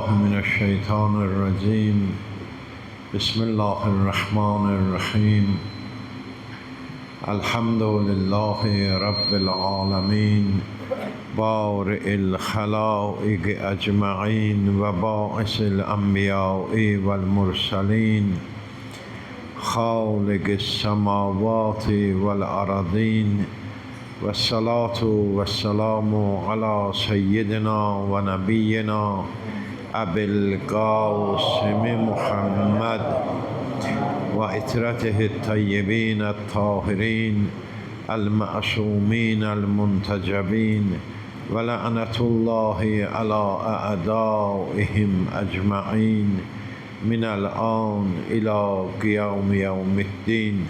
بالله من الشيطان الرجيم بسم الله الرحمن الرحيم الحمد لله رب العالمين بارئ الخلائق أجمعين وباعث الأنبياء والمرسلين خالق السماوات والأرضين والصلاة والسلام على سيدنا ونبينا أبي القاسم محمد وإترته الطيبين الطاهرين المعصومين المنتجبين ولعنة الله على أعدائهم أجمعين من الآن إلى قيام يوم الدين.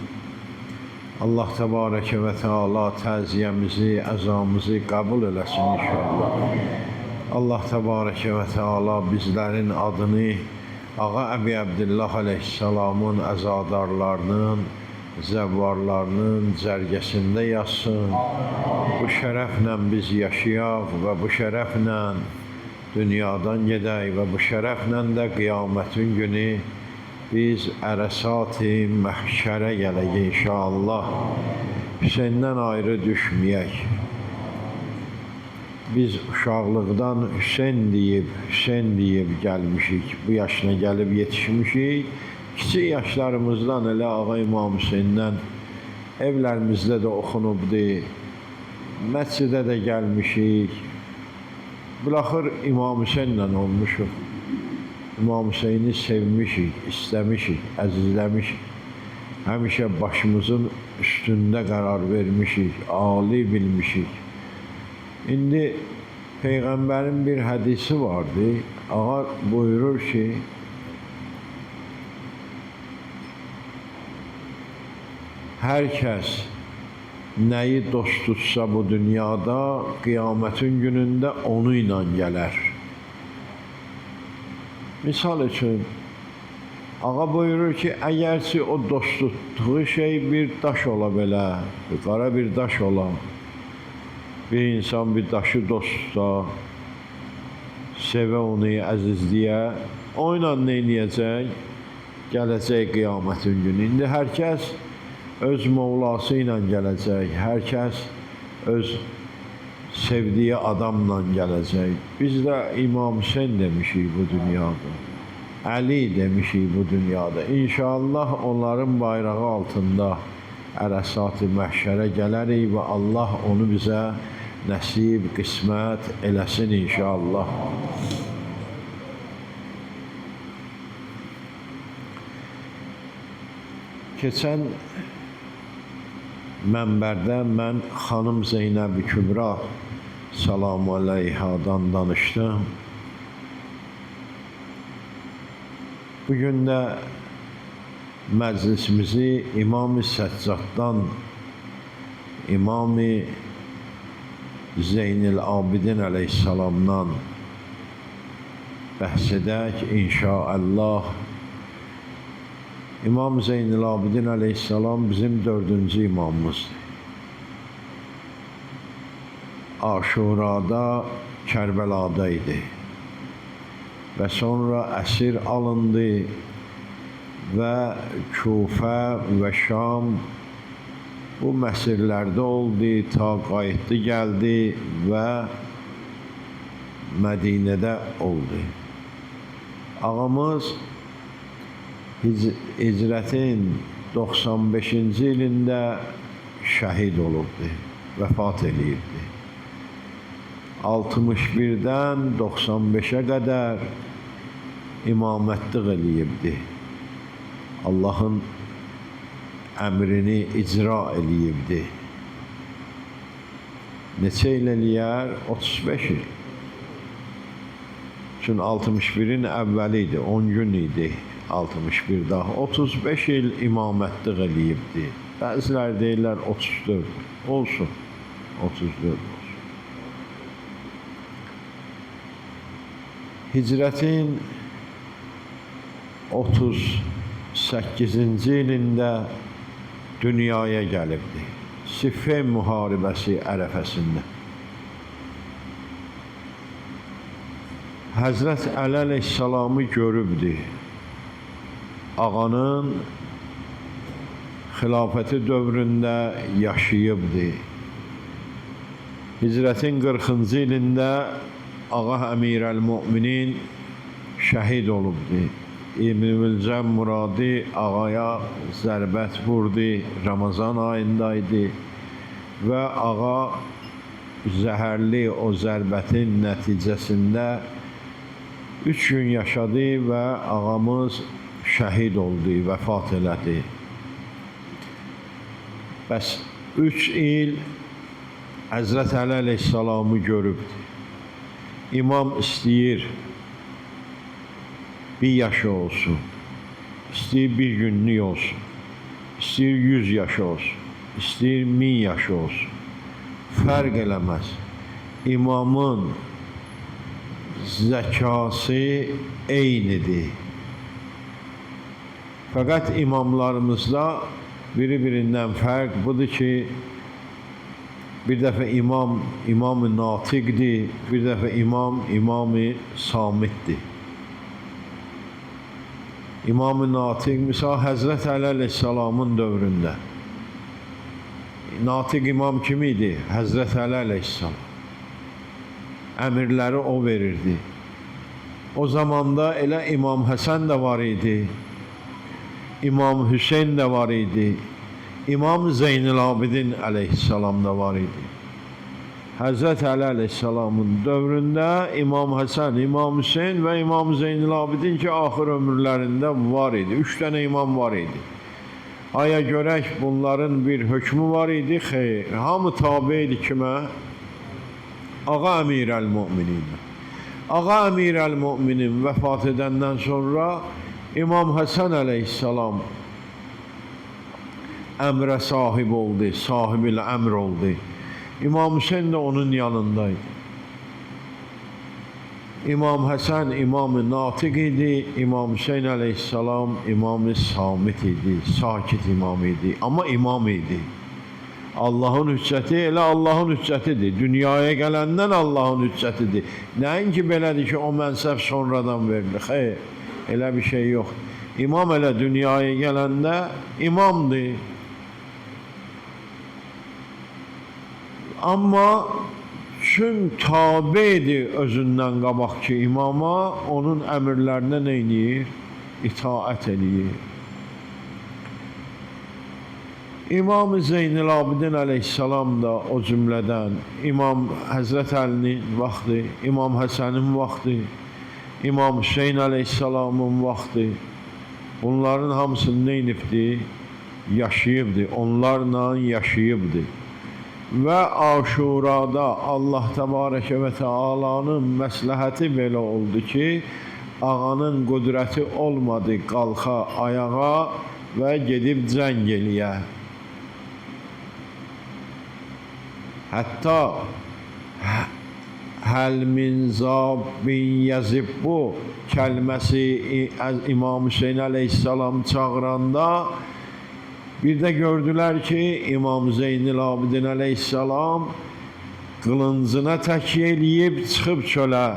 Allah Tebareke ve Teala taziyemizi, azamızı kabul eləsin inşallah. Allah Tebareke ve Teala bizlerin adını Ağa Əbi Abdullah Aleyhisselamın əzadarlarının, zəvvarlarının cərgəsində yazsın. Bu şərəflə biz yaşayaq və bu şərəflə dünyadan gedək və bu şərəflə də qiyamətin günü biz ərəsat-ı məhşərə gələk inşallah. Hüseyndən ayrı düşməyək. Biz uşaqlıqdan Hüseyn deyib gəlmişik. Bu yaşına gəlib yetişmişik. Kiçik yaşlarımızdan elə Ağa İmam Hüseyndən evlərimizdə də oxunubdur. Məscidə də gəlmişik. Bilaxır İmam Hüseynlə olmuşuq. İmam Hüseyni sevmişik, istemişik, əzizləmişik. Həmişə başımızın üstündə qərar vermişik, ali bilmişik. İndi Peyğəmbərin bir hədisi vardı. Ağa buyurur ki, hər kəs nəyi dost tutsa bu dünyada, qiyamətin günündə onu ilə gələr. Misal üçün, Ağa buyurur ki, əgərçi o dost tutduğu şey bir daş ola belə, qara bir daş ola, bir insan bir daşı dost tuta, sevə onu, əzizliyə, o ilə neyniyəcək? Gələcək qiyamətin günü. İndi hər kəs öz Mevlası ilə gələcək, hər kəs öz sevdiği adamla gələcək. Biz də İmam Hüseyn demişik bu dünyada. Ali demişik bu dünyada. İnşallah onların bayrağı altında ərəsat-ı məhşərə gələrik və Allah onu bizə nəsib, qismət eləsin inşallah. Keçən mənbərdə mən xanım Zeynəb-i Kübra salamu aleyhadan danışdım. Bugün də məclisimizi İmam-ı Səccaddan, İmam-ı Zeynil Abidin Aleyhisselamdan bəhs edək inşallah. İmam Zeynil Abidin Aleyhisselam bizim 4-cü imamımızdır. Aşurada, Kərbəlada idi. Və sonra əsir alındı və Kufə və Şam bu məsirlərdə oldu, ta qayıtdı, gəldi və Mədinədə oldu. Ağamız hicrətin 95-ci ilində şəhid olubdu, vəfat eləyibdi. 61-dən 95-ə qədər imamətlik eləyibdi. Allahın əmrini icra eləyibdi. Neçə il eləyər? 35 il. Çünki 61-in əvvəli idi, 10 gün idi 61-də. 35 il imamətlik eləyibdi. Bəziləri deyirlər 34. Olsun, 34 olsun. Hicrətin 38-ci ilində dünyaya gəlibdi. Siffin müharibəsi ərəfəsində. Həzrət Əli əleyhissalamı görübdü. Ağanın xilafəti dövründə yaşayıbdı. Hicrətin 40-cı ilində Ağa Əmirəl-Möminin şəhid olubdu. İbn-i Muradi ağaya zərbət vurdu, Ramazan ayındaydı və ağa zəhərli o zərbətin nəticəsində 3 gün yaşadı və ağamız şəhid oldu, vəfat elədi. Bəs 3 il Həzrət Əli əleyhissalamı görübdü. İmam istəyir bir yaşı olsun, istəyir bir günlük olsun, istəyir 100 yaşı olsun, istəyir 1000 yaşı olsun. Fərq eləməz. İmamın zəkası eynidir. Fəqət imamlarımızda biri-birindən fərq budur ki, bir dəfə imam-ı natiqdir, bir dəfə imam-ı samitdir. İmam-ı natiq, misal Həzrət Əli əleyhissalamın dövründə. Natiq imam kim idi? Həzrət Əli əleyhissalam. Əmirləri o verirdi. O zamanda elə İmam Həsən də var idi, İmam Hüseyn də var idi, İmam Zeynəl-Abidin əleyhissalam da var idi. Həzrət Əli əleyhissalamın dövründə İmam Həsən, İmam Hüseyn və İmam Zeynəl-Abidin ki, axır ömürlərində var idi. 3 dənə imam var idi. Aya görək bunların bir hökmü var idi, xeyr. Hamı tabi idi kimə? Ağa Əmirəl-Möminin. Ağa Əmirəl-Möminin vəfat edəndən sonra İmam Həsən əleyhissalam əmrə sahib oldu, sahibil əmr oldu. İmam Hüseyn də onun yanındaydı. İmam Həsən imam-ı natiq idi, İmam Hüseyn əleyhissalam imam-ı samit idi, sakit imam idi, amma imam idi. Allahın hüccəti elə Allahın hüccətidir. Dünyaya gələndən Allahın hüccətidir. Nəinki belədir ki, o mənsəb sonradan verilir. Xeyr, elə bir şey yox. İmam elə dünyaya gələndə imamdır. Amma kim tabidir özündən qabaqki imama, onun əmrlərinə nə edir? İtaət edir. İmam-ı Zeynəl-Abidin əleyhissalam da o cümlədən, İmam Həzrət Əlinin vaxtı, İmam Həsənin vaxtı, İmam Hüseyn əleyhissalamın vaxtı, bunların hamısını nə edibdir? Yaşayıbdır, onlarla yaşayıbdır. Və Aşurada Allah Təbarəkə və Teala'nın məsləhəti belə oldu ki, ağanın qüdrəti olmadı qalxa ayağa və gedib cəng eləyə. Hətta həl min zabin yazib bu kəlməsi İmam Hüseyn əleyhissalam çağıranda bir də gördülər ki, İmam Zeynəl-Abidin əleyhissalam qılıncına təkyə eləyib çıxıb çölə.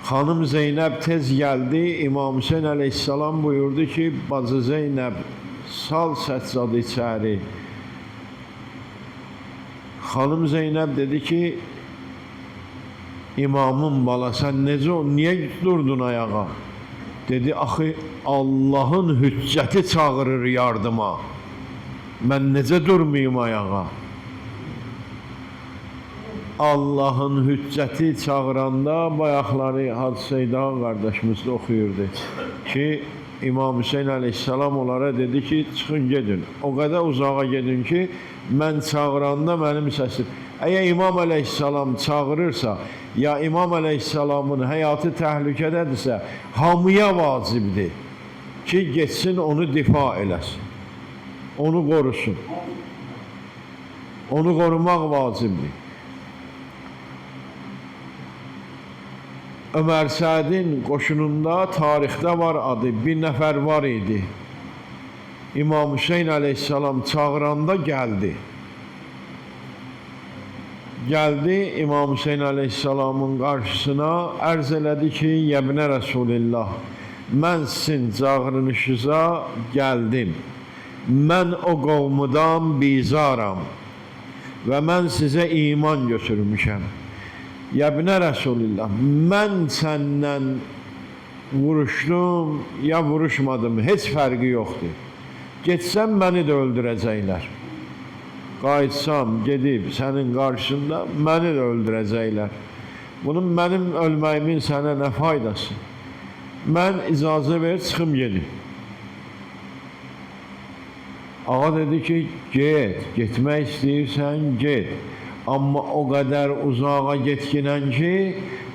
Xanım Zeynəb tez gəldi, İmam Hüseyn əleyhissalam buyurdu ki, bacı Zeynəb sal səccadı içəri. Xanım Zeynəb dedi ki, imamın bala, sən necə, niyə durdun ayağa? Dedi, axı Allahın hüccəti çağırır yardıma. Mən necə durmayım ayağa? Allahın hüccəti çağıranda bayaqları Hacı qardaşımız da oxuyurdu ki, İmam Hüseyn əleyhissalam onlara dedi ki, çıxın gedin. O qədər uzağa gedin ki, mən çağıranda mənim səsim. Əgər İmam əleyhissalam çağırırsa, ya İmam əleyhissalamın həyatı təhlükədədirsə, hamıya vacibdir ki, geçsin onu difa eləsin, onu qorusun. Onu qorumaq vacibdir. Ömər Sədin qoşununda tarixdə var adı, bir nəfər var idi. İmam Hüseyn əleyhissalam çağıranda gəldi. gəldi İmam Hüseyin əleyhissalamın qarşısına, ərz elədi ki, Yəbnə Rəsulillah, mən sizin çağırışınıza gəldim. Mən o qovmudan bizaram və mən sizə iman götürmüşəm. Yəbnə Rəsulillah, mən səndən vuruşdum ya vuruşmadım, heç fərqi yoxdur. Getsəm məni də öldürəcəklər. Qayıtsam, gedib sənin qarşında məni də öldürəcəklər. Bunun mənim ölməyimin sənə nə faydası? Mən icazə ver, çıxım gedim. Ağa dedi ki, getmək istəyirsən, get. Amma o qədər uzağa getkinən ki,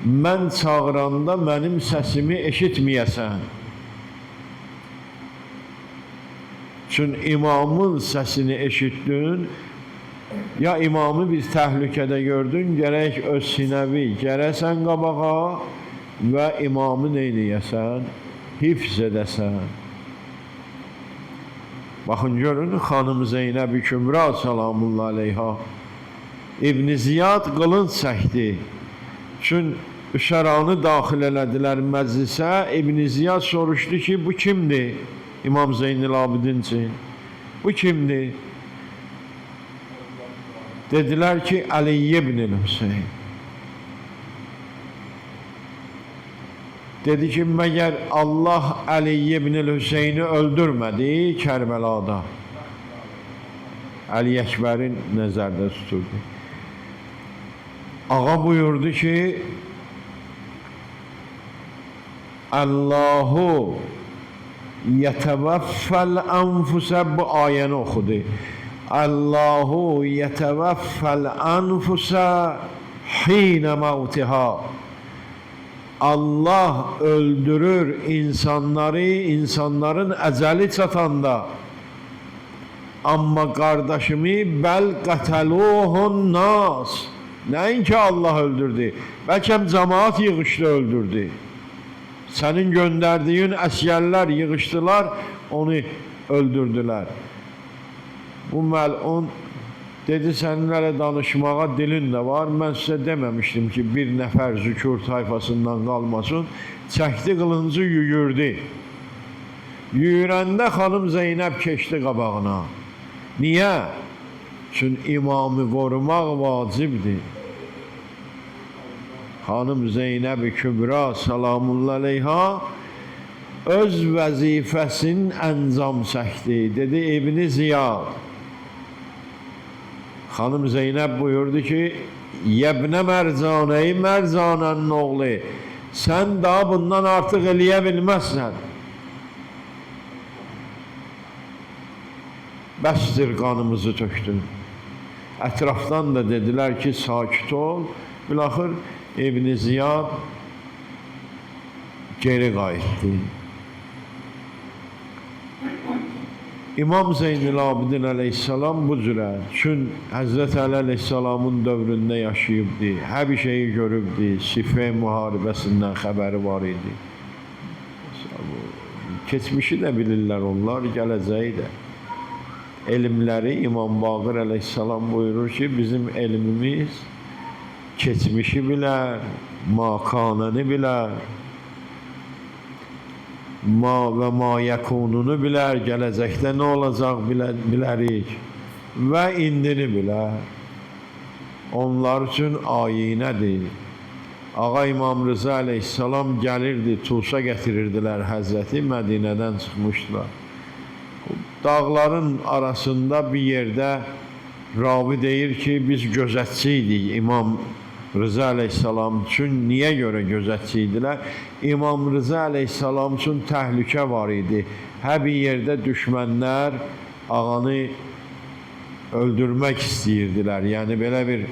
mən çağıranda mənim səsimi eşitməyəsən. Çünki imamın səsini eşitdin, ya imamı bir təhlükədə gördün, gərək öz sinəvi gərəsən qabağa və imamı neyləyəsən? Hifz edəsən. Baxın, görün, xanım Zeynəb-i Kübra salamullah aleyha İbn Ziyad qılınc çəkdi. Çünki üşəranı daxil elədilər məclisə. İbn Ziyad soruşdu ki, bu kimdir? İmam Zeynil Abidin üçün. Bu kimdir? Dedilər ki, Ali ibn Hüseyin. Dedi ki, məgər Allah Ali ibn Hüseyni öldürmədi Kərbəlada? Ali Əkbərin nəzərdə tuturdu. Ağa buyurdu ki, Allahu yeteveffel enfusə, bu ayəni oxudu. Allahu yeteveffel enfusə hinə mevtiha. Allah öldürür insanları, insanların əcəli çatanda. Amma qardaşımı bəl qətəluhun nas. Nəinki Allah öldürdü, bəlkə cəmaat yığışdı öldürdü. Sənin göndərdiyin əsgərlər yığışdılar, onu öldürdülər. Bu məlun dedi, səninlə danışmağa dilin də var. Mən sizə deməmişdim ki, bir nəfər zükür tayfasından qalmasın. Çəkdi qılıncı, yüyürdü. Yüyürəndə xanım Zeynəb keçdi qabağına. Niyə? Çünki imamı qorumaq vacibdir. Xanım Zeynəb-i Kübra salamullah aleyha öz vəzifəsinin əncam çəkdi. Dedi İbn Ziyad. Xanım Zeynəb buyurdu ki, Yəbnə Mərcanəyi, Mərcanənin oğlu, sən daha bundan artıq eləyə bilməzsən. Bəsdir, qanımızı tökdün. Ətrafdan da dedilər ki, sakit ol. Bilaxır İbn Ziyad geri qayıtdı. İmam Zeynil Abidin əleyhissalam bu cürə. Çünki Həzrət Əli əleyhissalamın dövründə yaşayıbdı. Hər bir şeyi görübdü. Siffin müharibəsindən xəbəri var idi. Keçmişi də bilirlər onlar, gələcəyi də. Elmləri İmam Baqir əleyhissalam buyurur ki, bizim elmimiz keçmişi bilər, makanəni bilər, ma və ma yəkununu bilər, gələcəkdə nə olacaq bilərik və indini bilər. Onlar üçün ayinədir. Ağa İmam Rıza əleyhissalam gəlirdi, tulsa gətirirdilər Həzrəti, Mədinədən çıxmışdılar. Dağların arasında bir yerdə ravi deyir ki, biz gözətçi idik İmam Rıza əleyhissalam üçün. Niyə görə gözətçi idilər? İmam Rıza əleyhissalam üçün təhlükə var idi. Hər bir yerdə düşmənlər ağanı öldürmək istəyirdilər. Yəni belə bir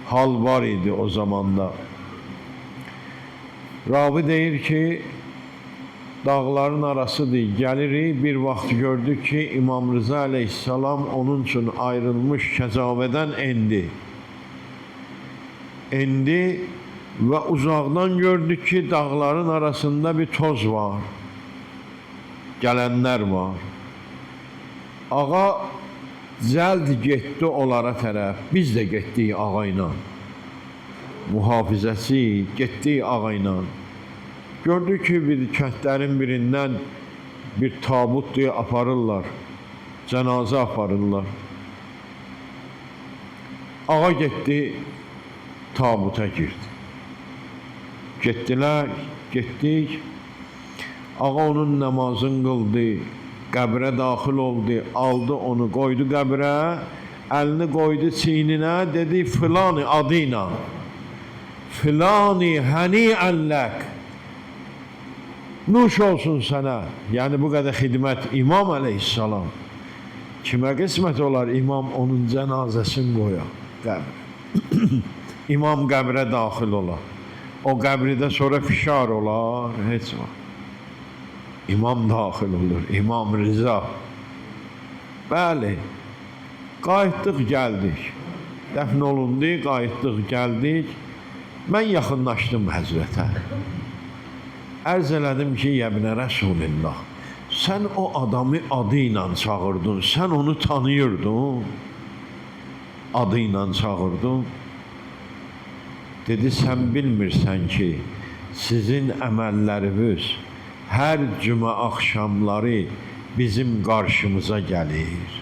hal var idi o zamanda. Ravi deyir ki, dağların arasıdır, gəlirik, bir vaxt gördük ki, İmam Rıza əleyhissalam onun üçün ayrılmış Kəcavədən endi. Endi və uzaqdan gördük ki, dağların arasında bir toz var. Gələnlər var. Ağa Cəld getdi onlara tərəf. Biz də getdik ağa ilə. Mühafizəsi getdik ağa ilə. Gördü ki, bir kəndlərin birindən bir tabut deyə aparırlar. Cənazə aparırlar. Ağa getdi, tabuta girdi. Getdilər, getdik. Ağa onun namazını qıldı, qəbrə daxil oldu, aldı onu, qoydu qəbrə, əlini qoydu çiyninə, dedi filani adı ilə, filani həni əlləq, nuş olsun sənə. Yəni bu qədər xidmət İmam əleyhissalam. Kimə qismət olar imam onun cənazəsini qoya qəbrə. İmam qəbrə daxil olar. O qəbridə sonra fişar olar, heç var. İmam daxil olur, İmam Rıza. Bəli, qayıtdıq, gəldik. Dəfn olundu, qayıtdıq, gəldik. Mən yaxınlaşdım həzrətə. Ərz elədim ki, yəbnə Rəsulillah, sən o adamı adı ilə çağırdın, sən onu tanıyırdın. Adı ilə çağırdın. Dedi, sən bilmirsən ki, sizin əməlləriniz hər cümə axşamları bizim qarşımıza gəlir.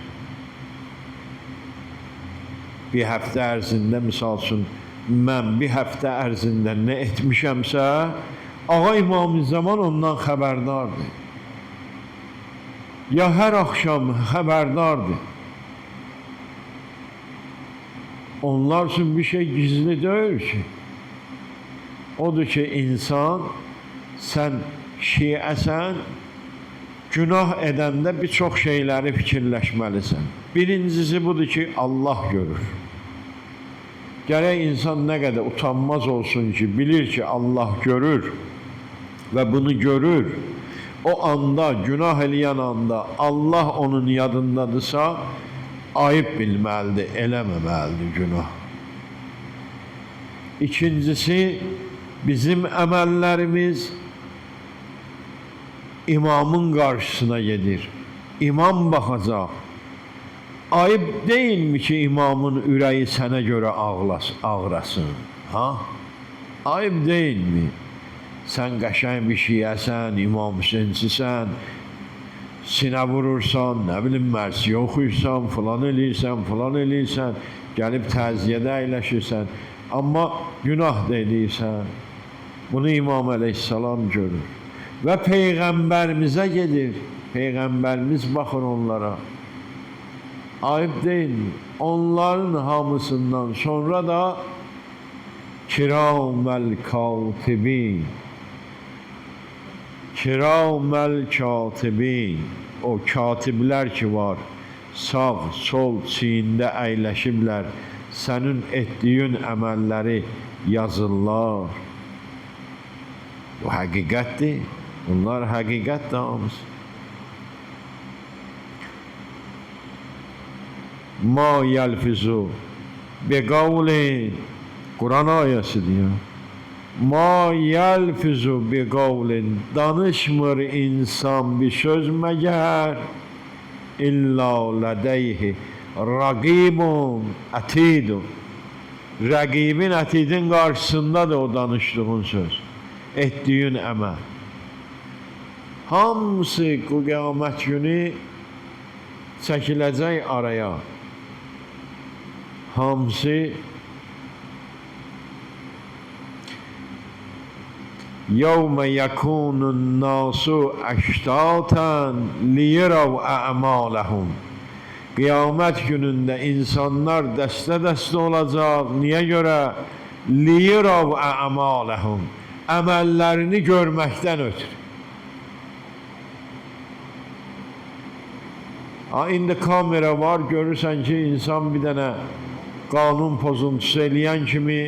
Bir həftə ərzində, misal üçün, mən bir həftə ərzində nə etmişəmsə, Ağa İmam-ı-Zaman ondan xəbərdardır. Ya hər axşam xəbərdardır. Onlar üçün bir şey gizli deyil ki. Odur ki, insan, sən şiəsən, günah edəndə bir çox şeyləri fikirləşməlisən. Birincisi budur ki, Allah görür. Gərək insan nə qədər utanmaz olsun ki, bilir ki, Allah görür və bunu görür. O anda, günah eləyən anda Allah onun yadındadırsa, ayıb bilməlidir, eləməməlidir günah. İkincisi, bizim əməllərimiz İmamın qarşısına gedir. İmam baxacaq. Ayıb deyilmi ki, imamın ürəyi sənə görə ağrasın? Ha? Ayıb deyilmi? Sən qəşəng bir şiəsən, İmam Hüseyinçisən, sinə vurursan, nə bilim, mərsiyə oxuyursan, filan eləyirsən, gəlib təziyyədə əyləşirsən, amma günah da eləyirsən. Bunu İmam əleyhissalam görür. Və Peyğəmbərimizə gedir. Peyğəmbərimiz baxır onlara. Ayıb deyil. Onların hamısından sonra da Kiraməl katibin. Kiraməl katibin. O katiblər ki var, sağ, sol çiyində əyləşiblər. Sənin etdiyin əməlləri yazırlar. Bu həqiqətdir. Bunlar həqiqət damız. Ma yelfizu bi qavlin, Quran ayəsidir ya. Ma yelfizu bi qavlin, danışmır insan bir söz məgər illa ladeyhi raqibun atidun. Rəqibin, ətidin qarşısındadır o danışdığın söz, etdiyin əməl. Hamısı qiyamət günü çəkiləcək araya. Hamısı yevme yekunun nasu əştatan liyerav a'malahum. Qiyamət günündə insanlar dəstə-dəstə olacaq. Niyə görə? Liyerav a'malahum. Əməllərini görməkdən ötürü. İndi kamera var, görürsən ki, insan bir dənə qanun pozuntusu eləyən kimi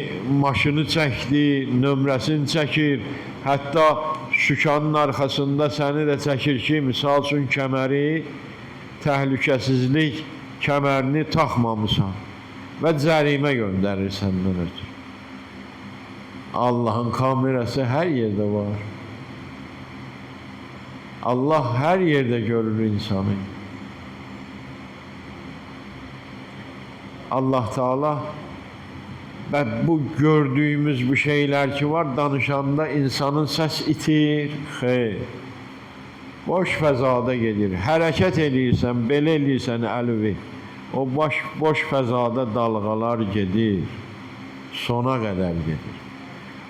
maşını çəkdi, nömrəsini çəkir, hətta şükanın arxasında səni də çəkir ki, misal üçün kəməri, təhlükəsizlik kəmərini taxmamısan və cərimə göndərir səndən ötürü. Allahın kamerası hər yerdə var. Allah hər yerdə görür insanı. Allah Teala ve bu gördüğümüz bu şeyler ki var, danışanda insanın ses itir. Xeyr. Boş fəzada gedir. Hərəkət edirsən, belə eləyirsən əlvi. O boş fəzada dalğalar gedir. Sona qədər gedir.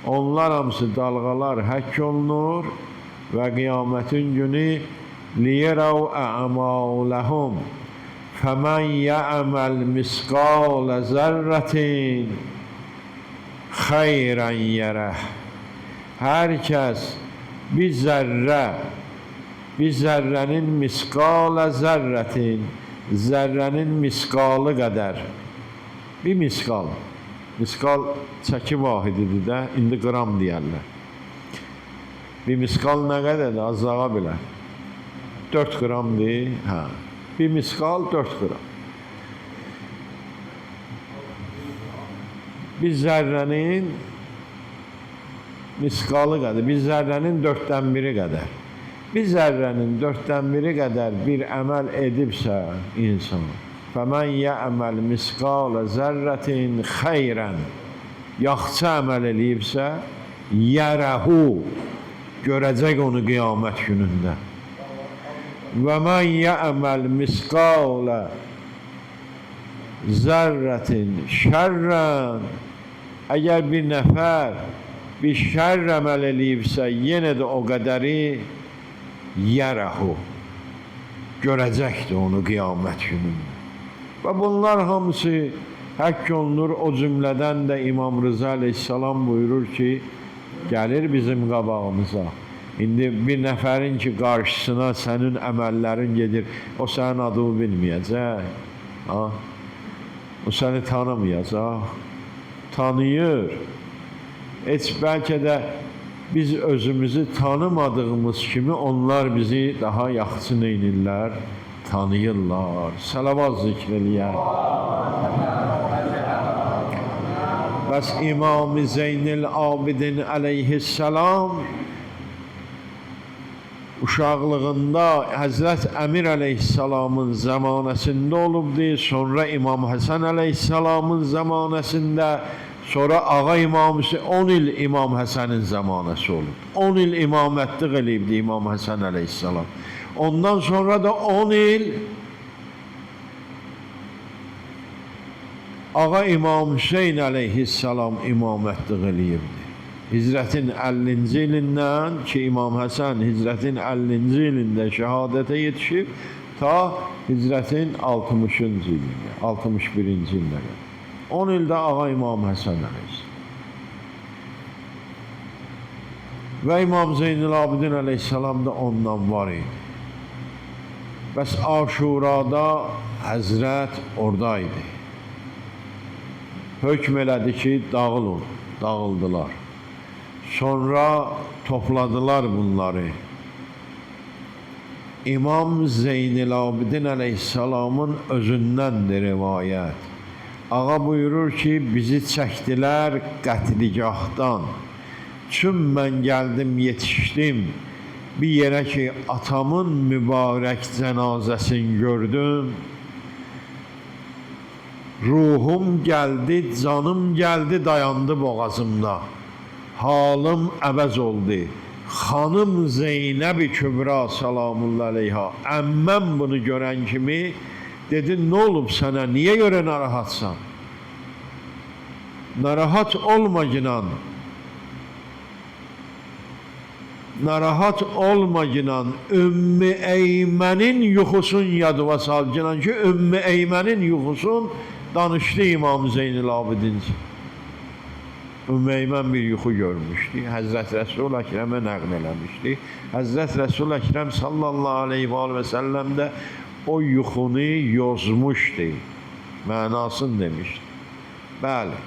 Onlar hamısı dalğalar həkk olunur və qiyamətin günü liyərəv ə'maləhum fəmən yə'məl misqalə zərrətin xeyrən yərəh. Hər kəs bir zərrənin misqalə zərrətin, zərrənin misqalı qədər, bir misqal çəki vahididir də, indi qram deyərlər. Bir misqal nə qədərdir? Azlağa bilər. 4 qramdır. Hə. Bir misqal 4 qram. Bir zərrənin misqalı qədər, bir zərrənin 4-dən 1-i qədər. Bir zərrənin 4-dən 1-i qədər bir əməl edibsə insan, fəmən yə'məl misqalə zərrətin xeyrən, yaxşı əməl eləyibsə, yərəhu, görəcək onu qiyamət günündə. Və mən yə'məl misqalə zərrətin şərrən, əgər bir nəfər bir şərr əməl eləyibsə, yenə də o qədəri yərəhu, görəcəkdir onu qiyamət günündə. Və bunlar hamısı həkk olunur. O cümlədən də İmam Rıza əleyhissalam buyurur ki, gəlir bizim qabağımıza. İndi bir nəfərin ki, qarşısına sənin əməllərin gedir, o sənin adını bilməyəcək. O səni tanımayacaq. Tanıyır. Heç bəlkə də biz özümüzü tanımadığımız kimi onlar bizi daha yaxşı neynirlər? Tanıyırlar. Salavat zikr eləyər. Bəs İmam-ı Zeynil Abidin əleyhissalam uşaqlığında Həzrət Əmir əleyhissalamın zamanəsində olubdur, sonra İmam Həsən əleyhissalamın zamanəsində, sonra Ağa İmam Hüseyin, 10 il İmam Həsənin zamanəsi olub. 10 il imamətlik eləyibdi İmam Həsən əleyhissalam. Ondan sonra da 10 il Ağa İmam Hüseyin əleyhissalam imamətlik eləyibdi. Hicrətin 50-ci ilindən ki, İmam Həsən hicrətin 50-ci ilində şəhadətə yetişib, ta hicrətin 60-cı ilində, 61-ci ildə qədər. 10 ildə Ağa İmam Həsən əleyhissalam. Və İmam Zeynil Abidin əleyhissalam da ondan var idi. Bəs Aşurada Həzrət oradaydı. Hökm elədi ki, dağılın, dağıldılar. Sonra topladılar bunları. İmam Zeynil Abidin əleyhissalamın özündəndir rivayət. Ağa buyurur ki, bizi çəkdilər qətligahdan. Çün mən gəldim, yetişdim bir yerə ki, atamın mübarək cənazəsini gördüm. Ruhum gəldi, canım gəldi, dayandı boğazımda. Halım əvəz oldu. Xanım Zeynəb-i Kübra salamullah aleyha, əmməm bunu görən kimi dedi, nə olub sənə, niyə görə narahatsan? Narahat olmaginan, Ümmü Eymənin yuxusun yadıva salginan ki, Ümmü Eymənin yuxusun danışdı İmam Zeynil Abidin. Ümmü Eymən bir yuxu görmüşdü. Həzrət Rəsul Əkrəmə nəql eləmişdi. Həzrət Rəsul Əkrəm sallallahu aleyhi və səlləm də o yuxunu yozmuşdu. Mənasını demişdi. Bəli.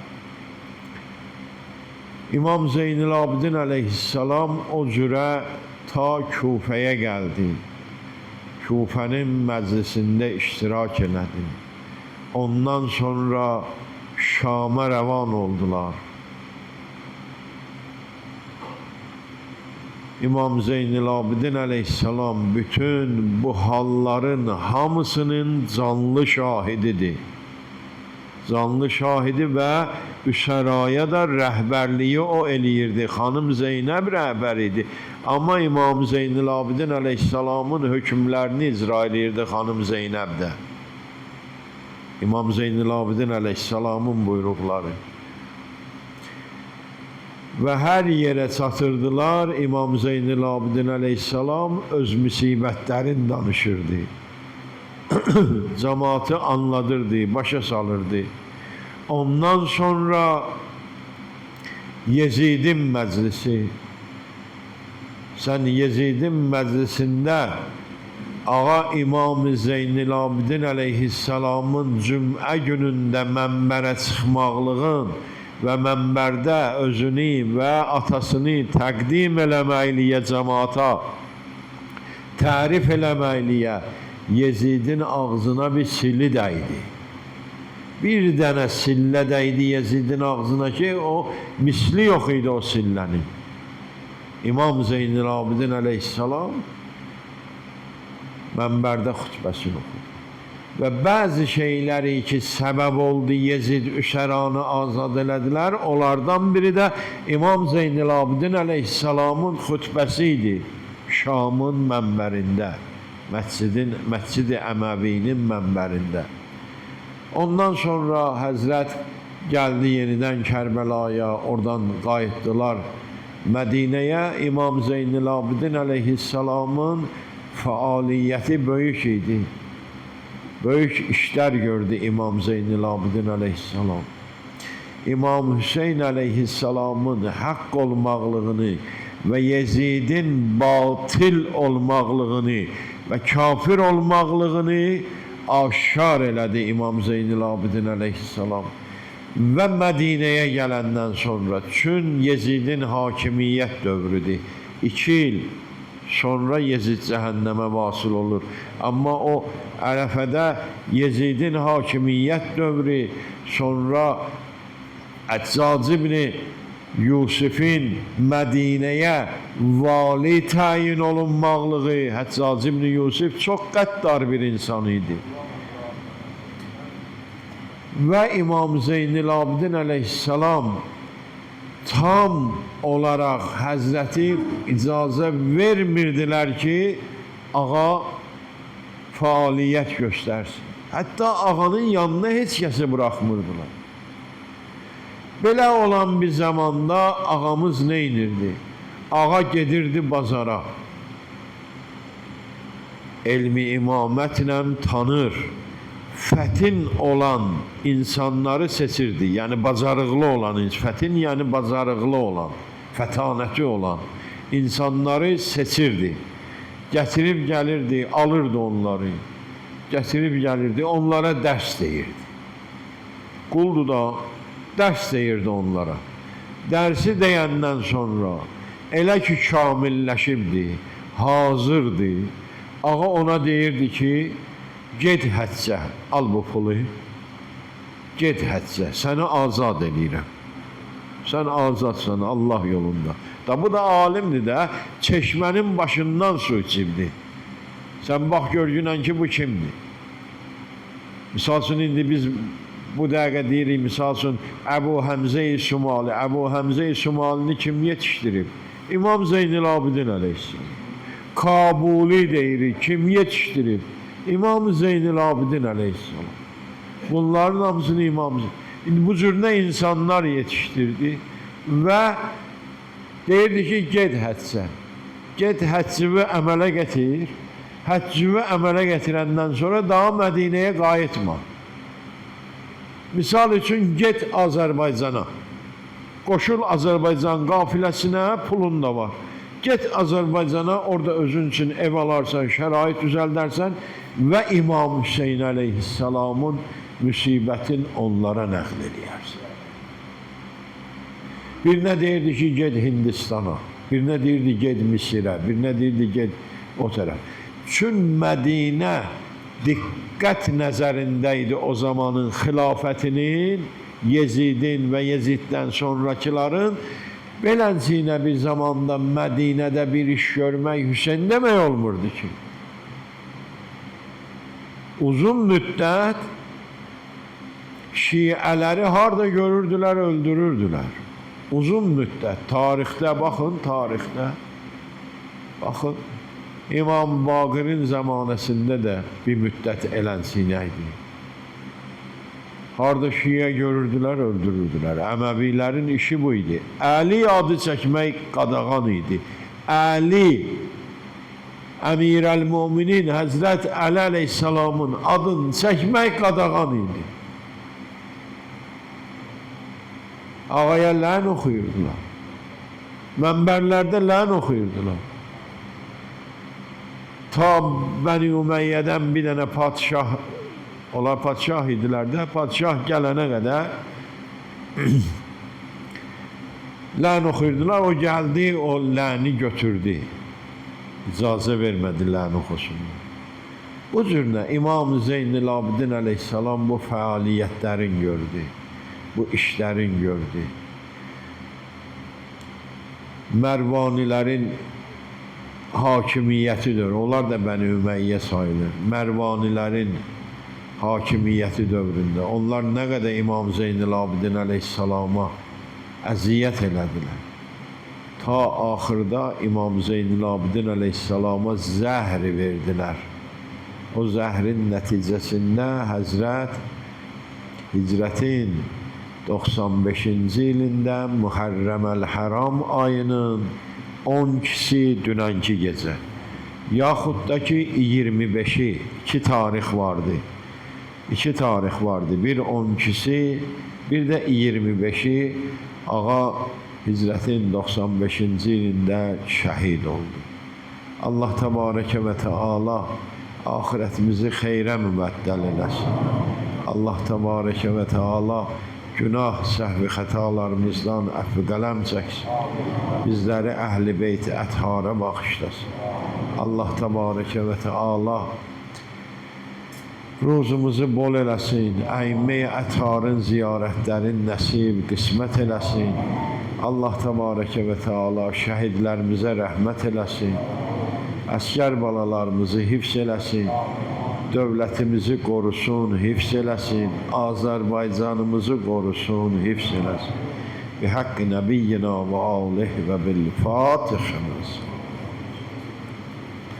İmam Zeynil Abidin əleyhissalam o cürə ta Kufəyə gəldi. Kufənin məclisində iştirak elədi. Ondan sonra Şam'a rəvan oldular. İmam Zeynil Abidin əleyhissalam bütün bu halların hamısının canlı şahididir. Canlı şahidi və üsəraya da rəhbərliyi o eləyirdi. Xanım Zeynəb rəhbər idi. Amma İmam Zeynəl Abidin əleyhissalamın hökmlərini icra eləyirdi xanım Zeynəb də. İmam Zeynəl Abidin əleyhissalamın buyruqları. Və hər yerə çatırdılar. İmam Zeynəl Abidin əleyhissalam öz müsibətlərini danışırdı. Cemaatı anladırdı, başa salırdı. Ondan sonra Yezidin məclisi. Sən Yezidin məclisində Ağa İmam Zeynəl Abidin əleyhissalamın cümə günündə mənbərə çıxmaqlığın və mənbərdə özünü və atasını təqdim eləməkliyə cəmaata, tərif eləməkliyə Yezidin ağzına bir silli dəydi. Bir dənə sillə dəydi Yezidin ağzına ki, o misli yox idi o sillənin. İmam Zeynəl Abidin əleyhissalam mənbərdə xutbəsini oxudu. Və bəzi şeyləri ki, səbəb oldu Yezid üsəranı azad elədilər, onlardan biri də İmam Zeynəl Abidin əleyhissalamın xutbəsi idi Şamın mənbərində, Məscid-i Əməvinin mənbərində. Ondan sonra Həzrət gəldi yenidən Kərbəlaya, oradan qayıtdılar Mədinəyə. İmam Zeynəl Abidin əleyhissalamın fəaliyyəti böyük idi. Böyük işlər gördü İmam Zeynəl Abidin əleyhissalam. İmam Hüseyn əleyhissalamın haqq olmaqlığını və Yezidin batil olmaqlığını və kafir olmaqlığını aşkar elədi İmam Zeynəl Abidin əleyhissalam. Və Mədinəyə gələndən sonra, çün Yezidin hakimiyyət dövrüdür. 2 il sonra Yezid cəhənnəmə vasıl olur. Amma o ərəfədə Yezidin hakimiyyət dövrü, sonra Əccac ibn Yusifin Mədinəyə vali təyin olunmaqlığı. Əccac ibn Yusif çox qəddar bir insan idi. Və İmam Zeynəl Abidin əleyhissalam tam olaraq Həzrəti icazə vermirdilər ki, ağa fəaliyyət göstərsin. Hətta ağanın yanına heç kəsi buraxmırdılar. Belə olan bir zamanda ağamız neynirdi? Ağa gedirdi bazara. Elmi imamətlə tanır. Fətin olan insanları seçirdi. Yəni bacarıqlı olan, fətin yəni bacarıqlı olan, fətanəti olan insanları seçirdi. Gətirib gəlirdi, alırdı onları. Gətirib gəlirdi, onlara dərs deyirdi. Quldu da dərs deyirdi onlara. Dərsi deyəndən sonra elə ki kamilləşibdi, hazırdı. Ağa ona deyirdi ki, get həccə, al bu pulu, get həccə, səni azad edirəm. Sən azadsan Allah yolunda. Da bu da alimdir də, çeşmənin başından su içibdi. Sən bax görgünən ki, bu kimdir? Misal üçün, indi biz bu dəqiqə deyirik, misal üçün, Əbu Həmzə-i Sumali. Əbu Həmzə-i Sumalini kim yetişdirib? İmam Zeynəl Abidin əleyhissalam. Kabuli deyirik, kim yetişdirib? İmam Zeynəl Abidin əleyhissalam. Bunların hamısını İmam Zeynəl. Bu cür nə insanlar yetişdirdi və deyirdi ki, get həccə. Get həccivə əmələ gətir. Həccivə əmələ gətirəndən sonra daha Mədinəyə qayıtma. Misal üçün, get Azərbaycana. Qoşul Azərbaycan qafiləsinə, pulun da var. Get Azərbaycana, orada özün üçün ev alarsan, şərait düzəldərsən və İmam Hüseyin əleyhissalamın müsibətin onlara nəql edərsən. Birinə deyirdi ki, get Hindistana, birinə deyirdi, get Misirə, birinə deyirdi, get o tərəf. Çün Mədinə diqqət nəzərində idi o zamanın xilafətinin, Yezidin və Yeziddən sonrakiların. Beləncə bir zamanda Mədinədə bir iş görmək Hüseyin demək olmurdu ki. Uzun müddət Şiələri harda görürdülər, öldürürdülər. Uzun müddət, tarixdə, baxın, tarixdə. Baxın, İmam Baqirin zamanəsində də bir müddət elənsinə idi. Harda şiə görürdülər, öldürürdülər. Əməvilərin işi bu idi. Əli adı çəkmək qadağan idi. Əli, Əmirəl-Müminin Həzrət Əli əleyhissalamın adını çəkmək qadağan idi. Ağaya lən oxuyurdular. Mənbərlərdə lən oxuyurdular. Ta Bəni Üməyyədən bir dənə padişah, onlar padişah idilər də, padişah gələnə qədər lən oxuyurdular, o gəldi, o ləni götürdü. İcazə vermədi lən oxusun. Bu cürlə İmam Zeynəl Abidin əleyhissalam bu fəaliyyətlərin gördü, bu işlərin gördü. Mərvanilərin hakimiyyətidir, onlar da Bəni Ümeyyə sayılır. Mərvanilərin hakimiyyəti dövründə onlar nə qədər İmam Zeynəl Abidin əleyhissalama əziyyət elədilər. Ta axırda İmam Zeynəl Abidin əleyhissalama zəhr verdilər. O zəhrin nəticəsində Həzrət hicrətin 95-ci ilində Muharrəməl-Həram ayının 12-si dünənki gecə, yaxud da ki 25-i, iki tarix vardı. İki tarix vardı. Bir 12-si, bir də 25-i ağa hicrətin 95-ci ilində şəhid oldu. Allah təbarəkə və təala axirətimizi xeyrə mübəddəl eləsin. Allah təbarəkə və təala günah, səhvi xətalarımızdan əfv qələm çəksin. Bizləri əhl-i beyt-i əthara bağışlasın. Allah təbarəkə və təala ruzumuzu bol eləsin. Əimə-i ətharın ziyarətlərin nəsib, qismət eləsin. Allah təbarəkə və təala şəhidlərimizə rəhmət eləsin. Əskər balalarımızı hifz eləsin. Dövlətimizi qorusun, hifz eləsin. Azərbaycanımızı qorusun, hifz eləsin. Bi haqqi nəbiyyina və alih və bil-Fatihəmiz.